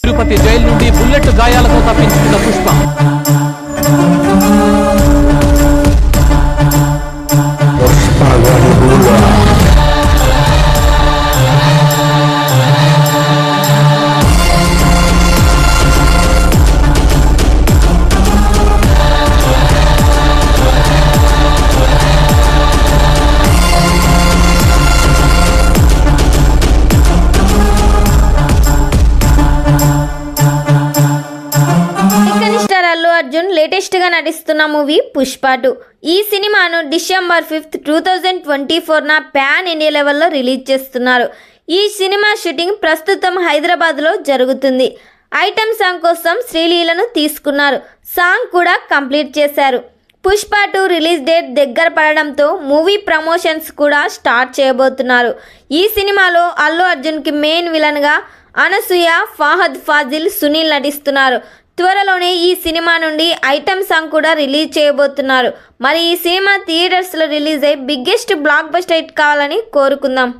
Tirupati jail నుండి bullet గాయాలతో తప్పించుకున్న పుష్ప. అర్జున్ లేటెస్ట్ గా నటిస్తున్న మూవీ పుష్ప 2. ఈ సినిమాను December 5, 2024 పాన్ ఇండియా లెవెల్లో రిలీజ్ చేస్తున్నారు. ఈ సినిమా షూటింగ్ ప్రస్తుతం హైదరాబాద్ లో జరుగుతుంది. ఐటమ్ సాంగ్ కోసం శ్రీలీలను తీసుకున్నారు. సాంగ్ కూడా కంప్లీట్ చేశారు. పుష్ప 2 రిలీజ్ డేట్ దగ్గర పడడంతో మూవీ ప్రమోషన్స్ కూడా స్టార్ట్ చేయబోతున్నారు. ఈ సినిమాలో అల్లు అర్జున్ కి మెయిన్ విలన్ గా అనసూయ, ఫహద్ ఫాజిల్, సునీల్ నటిస్తున్నారు. త్వరలోనే ఈ సినిమా నుండి ఐటమ్ సాంగ్ కూడా రిలీజ్ చేయబోతున్నారు. మరి ఈ సినిమా థియేటర్స్లో రిలీజ్ అయ్యి బిగ్గెస్ట్ బ్లాక్ బస్టర్ హిట్ కావాలని కోరుకుందాం.